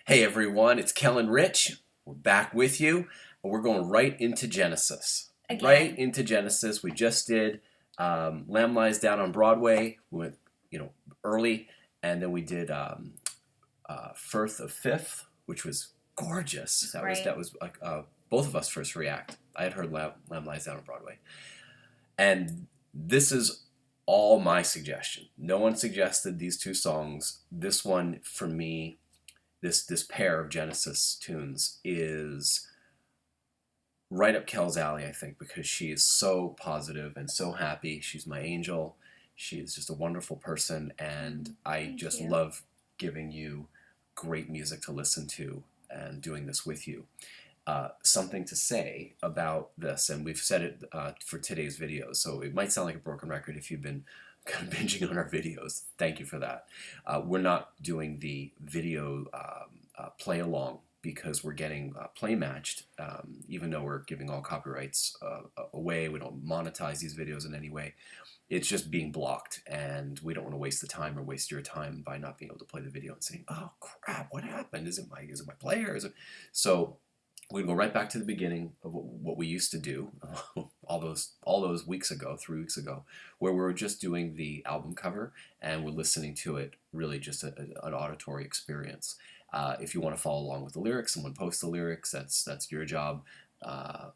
Hey everyone, it's kelnrichg. We're back with you, and we're going right into Genesis. Again. Right into Genesis. We just did Lamb Lies Down on Broadway. We went, early, and then we did Firth of Fifth, which was gorgeous. That was like both of us first react. I had heard Lamb Lies Down on Broadway, and this is all my suggestion. No one suggested these two songs. This one for me. This pair of Genesis tunes is right up Kel's alley, I think, because she is so positive and so happy. She's my angel. She is just a wonderful person, and I just love giving you great music to listen to and doing this with you. Something to say about this, and we've said it for today's videos, so it might sound like a broken record if you've been kind of binging on our videos. Thank you for that. We're not doing the video play along because we're getting play matched, even though we're giving all copyrights away. We don't monetize these videos in any way. It's just being blocked, and we don't want to waste the time or waste your time by not being able to play the video and saying, "Oh crap, what happened? Is it my player? Is it?" So we go right back to the beginning of what we used to do all those weeks ago, 3 weeks ago, where we were just doing the album cover and we're listening to it, really just an auditory experience. If you want to follow along with the lyrics, someone posts the lyrics. That's your job. Enough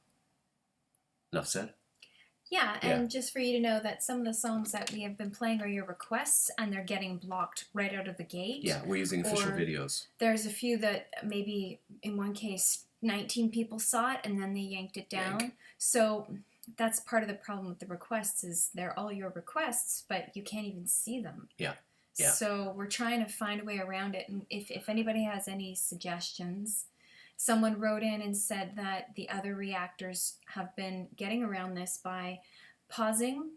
said. Yeah, and just for you to know that some of the songs that we have been playing are your requests, and they're getting blocked right out of the gate. Yeah, we're using official videos. There's a few that maybe, in one case, 19 people saw it, and then they yanked it down. So that's part of the problem with the requests, is they're all your requests, but you can't even see them. Yeah. So we're trying to find a way around it, and if anybody has any suggestions. Someone wrote in and said that the other reactors have been getting around this by pausing,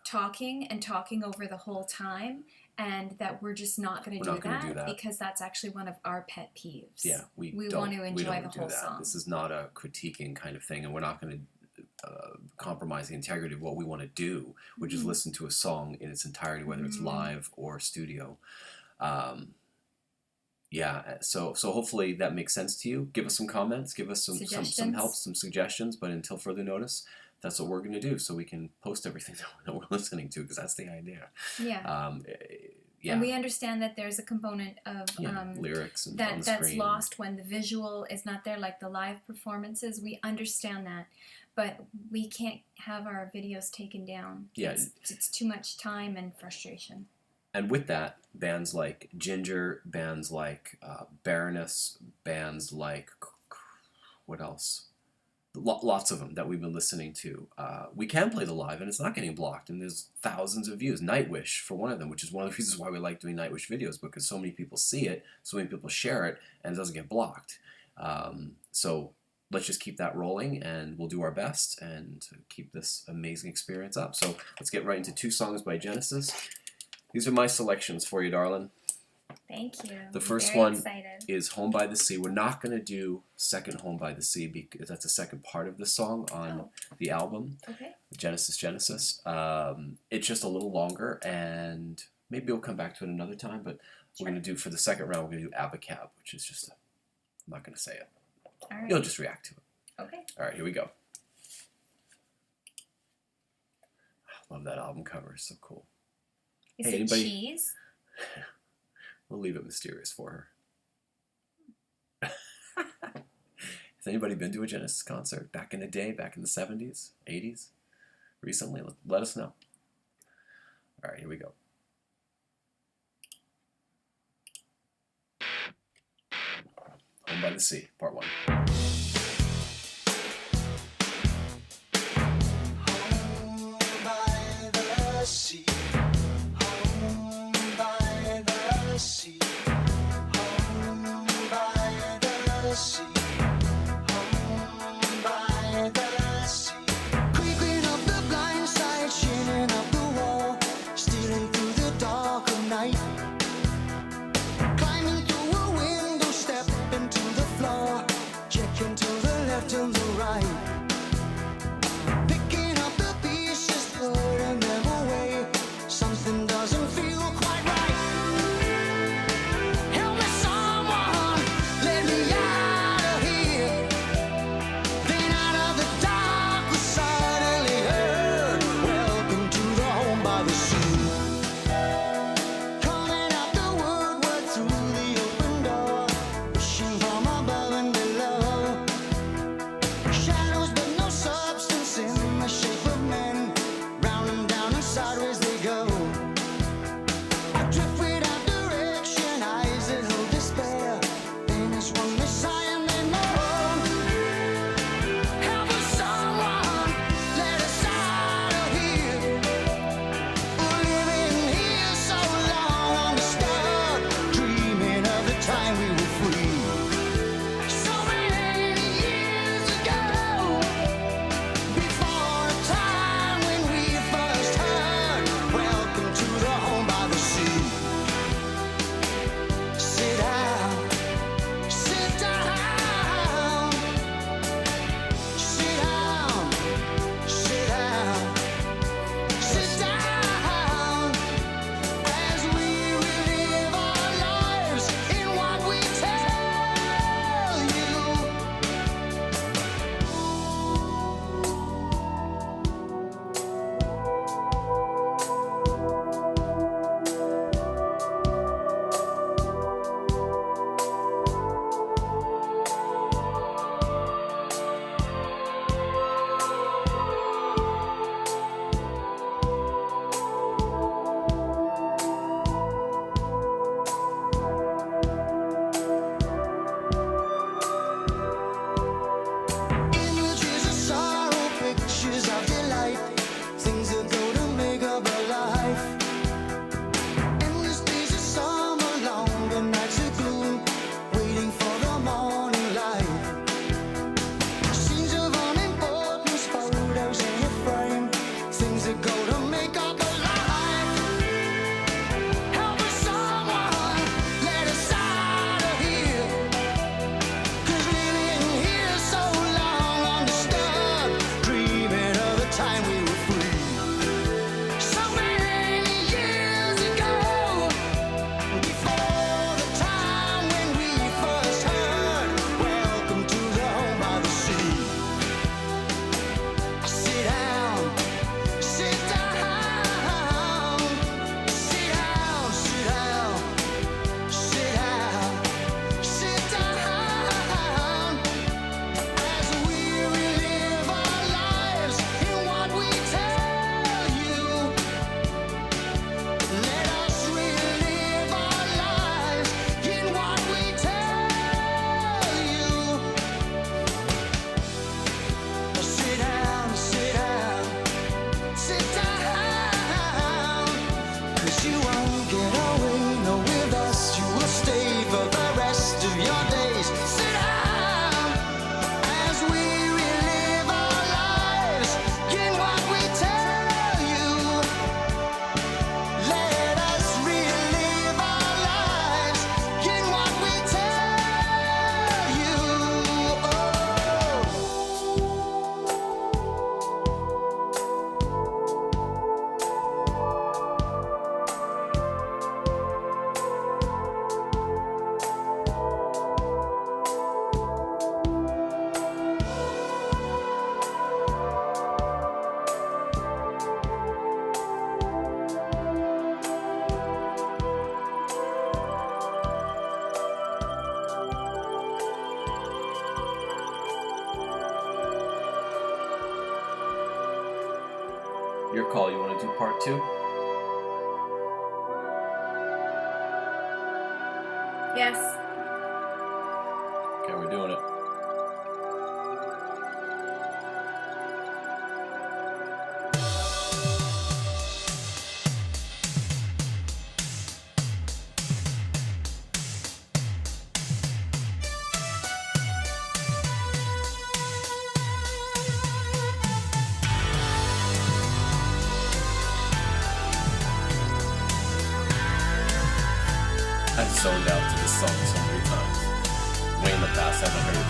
talking over the whole time, and that we're just not going to do that because that's actually one of our pet peeves. Yeah, we want to enjoy the whole song. This is not a critiquing kind of thing, and we're not going to compromise the integrity of what we want to do, which is listen to a song in its entirety, whether it's live or studio. Yeah, so hopefully that makes sense to you. Give us some comments, give us some help, some suggestions, but until further notice, that's what we're going to do, so we can post everything that we're listening to, because that's the idea. Yeah. And we understand that there's a component of lyrics and that's lost when the visual is not there, like the live performances. We understand that, but we can't have our videos taken down. Yeah. It's too much time and frustration. And with that, bands like Ginger, bands like Baroness, bands like, what else? Lots of them that we've been listening to. We can play the live, and it's not getting blocked, and there's thousands of views. Nightwish, for one of them, which is one of the reasons why we like doing Nightwish videos, because so many people see it, so many people share it, and it doesn't get blocked. So let's just keep that rolling, and we'll do our best and keep this amazing experience up. So let's get right into two songs by Genesis. These are my selections for you, darling. Thank you. The first one is Home by the Sea. We're not going to do second Home by the Sea because that's the second part of the song on the album. Okay. Genesis. It's just a little longer, and maybe we'll come back to it another time, but we're going to do, for the second round, we're going to do Abacab, which is just, I'm not going to say it. All right. You'll just react to it. Okay. All right, here we go. I love that album cover. It's so cool. Is it cheese? We'll leave it mysterious for her. Has anybody been to a Genesis concert back in the day, back in the 70s, 80s, recently? Let us know. All right, here we go. Home by the Sea, part 1. Home by the sea. Sea, home by the sea, home by the sea. Creeping up the blind side, shining up the wall, stealing through the dark of night, climbing through a window, step into the floor, checking to the left and the right, picking up the pieces, throwing them away. Something doesn't feel quite right. Help me, someone. Your call. You want to do part 2? Yes. Okay, we're doing it. I've zoned out to this song so many times. Way in the past, I haven't heard it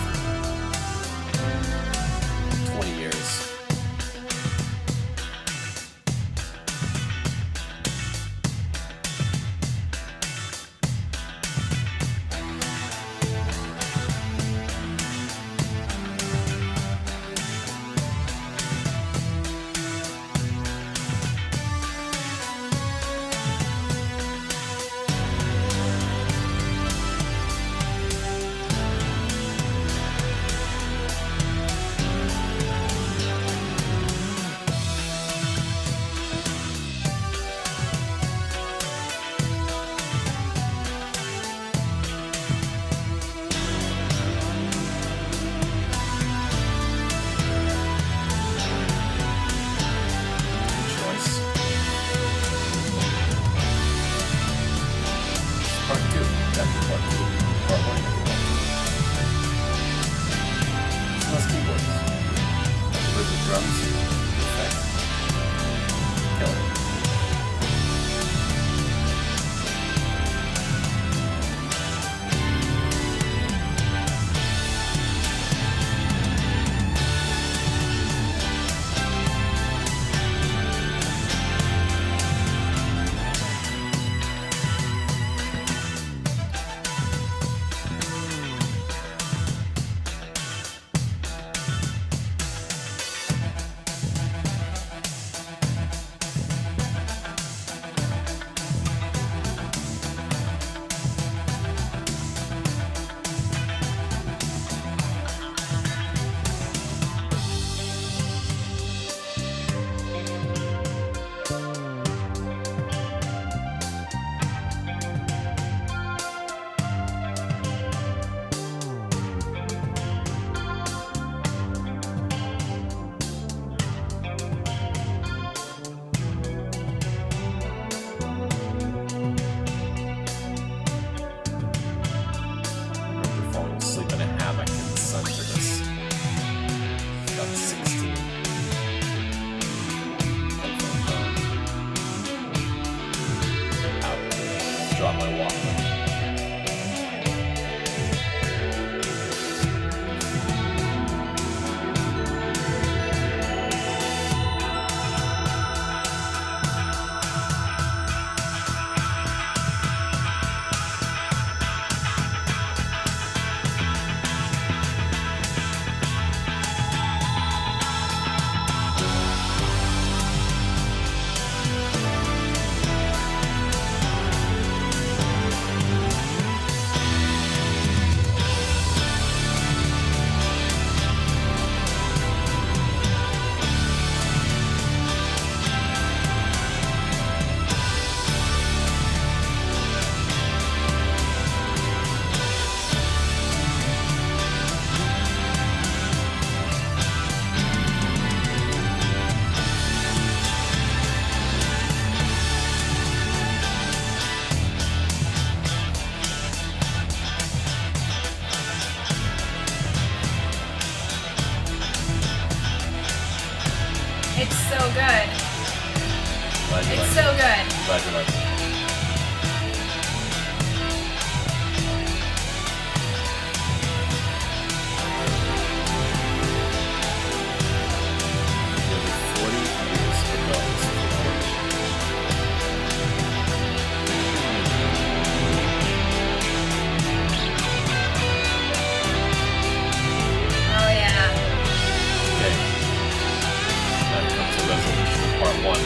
for 20 years. Drop my Walkman. It's so good. It's so good. Glad you like it. Nearly 40 years ago, this was recorded. Oh yeah. Okay. Now comes the resolution of part 1.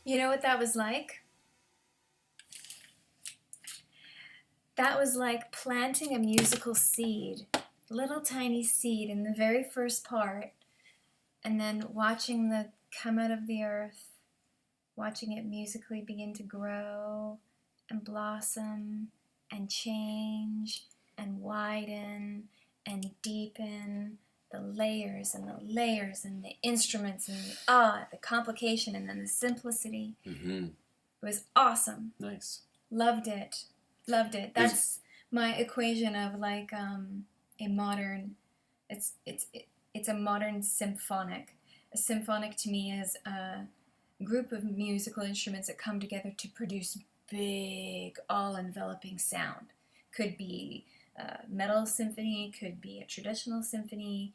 You know what that was like? That was like planting a musical seed, little tiny seed in the very first part, and then watching the come out of the earth, watching it musically begin to grow and blossom and change and widen and deepen, the layers and the layers and the instruments and the complication and then the simplicity. Mm-hmm. It was awesome. Nice. Loved it. Loved it. That's my equation of like a modern. It's a modern symphonic. A symphonic to me is a group of musical instruments that come together to produce big, all-enveloping sound. Could be a metal symphony, could be a traditional symphony,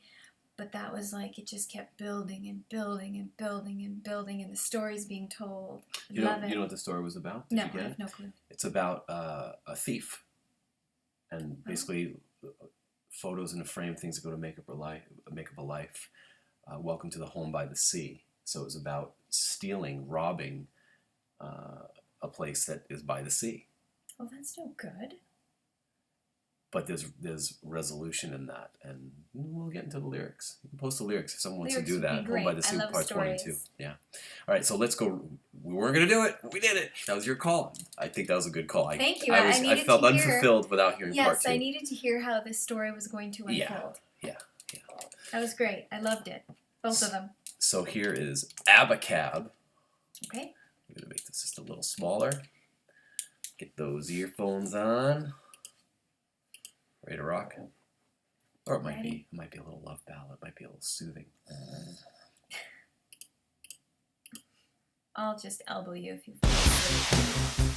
but that was like it just kept building and building and building and building, and the stories being told. Love it. You know what the story was about? No, I have no clue. It's about a thief, and basically photos in a frame, things that go to make up a life. Welcome to the Home by the Sea. So it was about stealing, robbing a place that is by the sea. Well, that's no good. But there's resolution in that, and we'll get into the lyrics. You can post the lyrics if someone wants to Lyrics do would be that. great. Home by the Sea, I love parts 1 and 2. stories. Yeah. All right, so let's go. We weren't going to do it. We did it. That was your call. I think that was a good call. Thank you. I needed felt to hear, unfulfilled without hearing part 2. Yes, I needed to hear how this story was going to unfold. Yeah. That was great. I loved it. Both of them. So here is Abacab. Okay. I'm going to make this just a little smaller. Get those earphones on. Ready to rock? Or it might be a little love ballad. It might be a little soothing. I'll just elbow you if you fall asleep.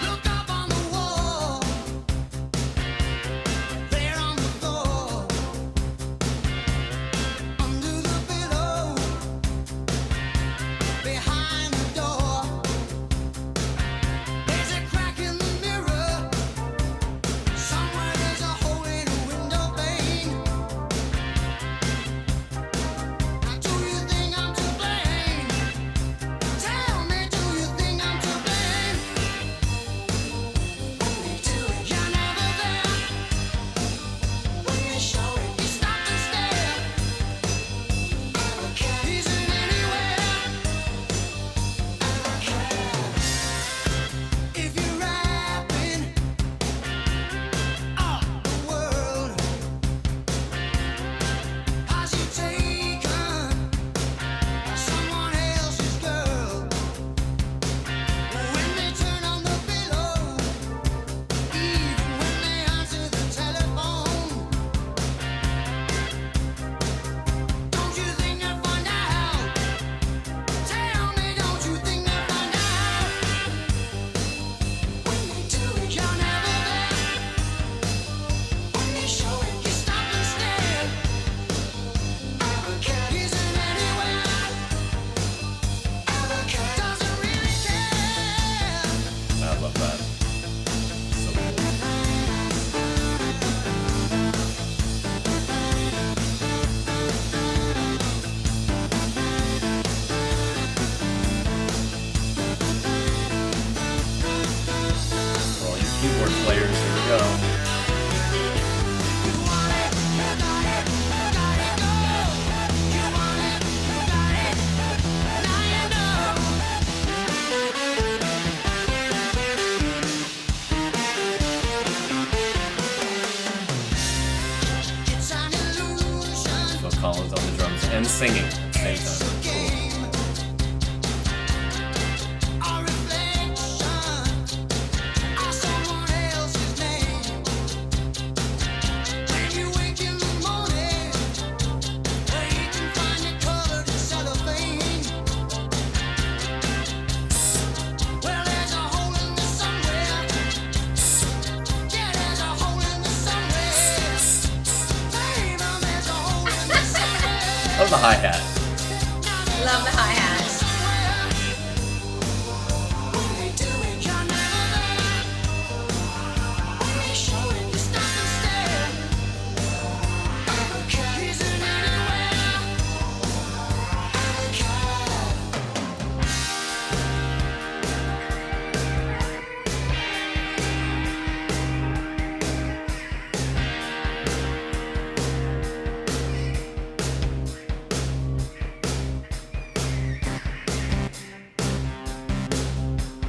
Look up on the wall, there on the floor, under the pillow, behind the door. There's a crack in the mirror, somewhere there's a hole in a window pane. Now do you think I'm to blame? Tell me, do you think I'm to blame? You're never there. When they show it, you stop and stare. Abacab isn't anywhere. Abacab. If you're rapping up the world, has you taken someone else's girl? When they turn on the pillow, even when they answer the telephone, don't you think they'll find out? Tell me, don't you think they'll find out? When they do it, you're never there. When they show it, you stop and stare. Abacab isn't anywhere. Abacab doesn't really care. I love that. So cool. For all you keyboard players, here we go. You want it, you got it, got it, go. You want it, you got it, now you know. It's an illusion, Phil Collins on the drums and singing at the same it's time. a game, a reflection of someone else's name. When you wake in the morning, where you can find it covered in cellophane. Love the hi-hat. Love the hi-hat.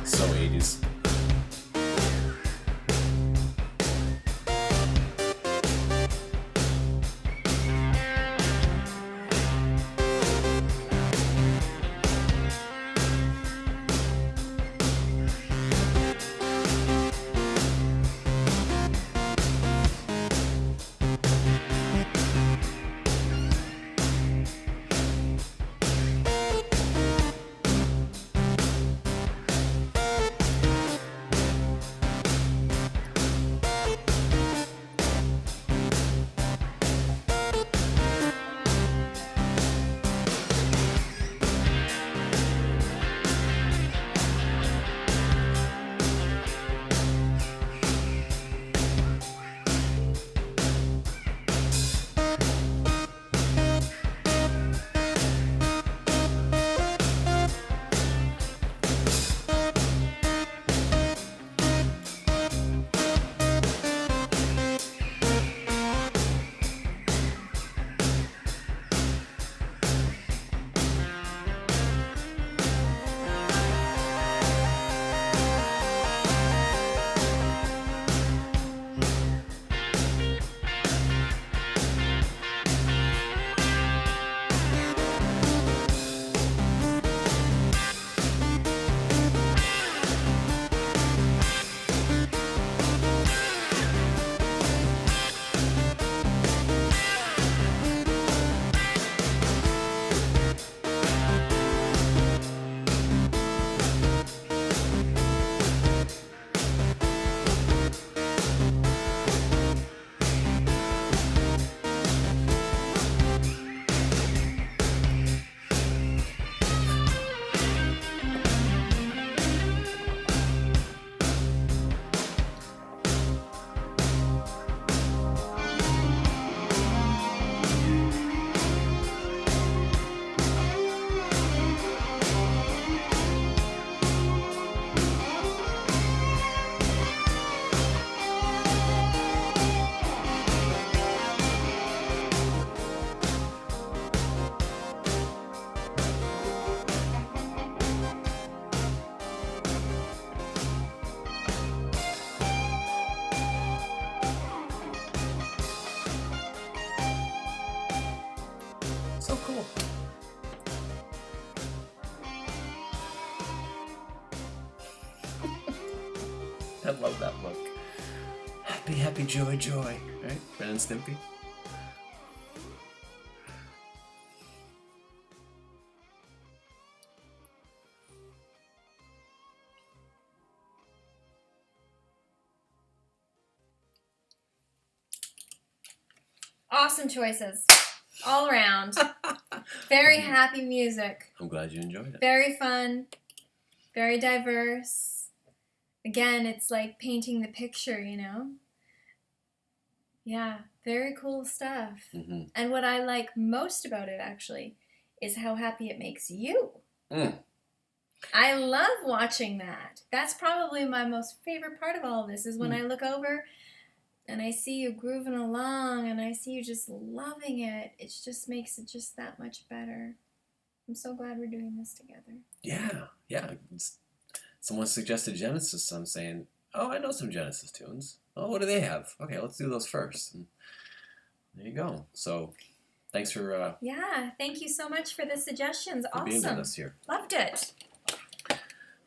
So 80s. So cool. I love that book. Happy, happy, joy, joy. Right? Ren and Stimpy. Awesome choices. All around. Very happy music. I'm glad you enjoyed it. Very fun. Very diverse. Again, it's like painting the picture, you know? Yeah, very cool stuff. Mm-hmm. And what I like most about it, actually, is how happy it makes you. I love watching that. That's probably my most favorite part of all of this, is when I look over and I see you grooving along and I see you just loving it. It just makes it just that much better. I'm so glad we're doing this together. Yeah. Someone suggested Genesis. I'm saying, oh, I know some Genesis tunes. Oh, what do they have? Okay, let's do those first. And there you go. So, thanks for Yeah, thank you so much for the suggestions. being with Awesome. us here. Loved it.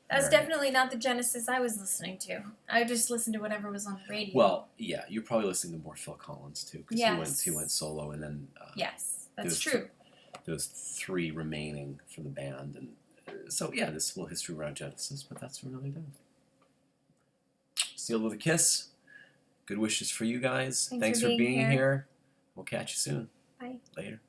That's Alright. definitely not the Genesis I was listening to. I just listened to whatever was on the radio. Well, yeah, you're probably listening to more Phil Collins too, because Yes. he went solo, and then yes, that's there's true. There's 3 remaining for the band, and so yeah, there's a little history around Genesis, but that's for another day. Sealed with a kiss. Good wishes for you guys. Thanks for for being being here. here. We'll catch you soon. Bye. Later.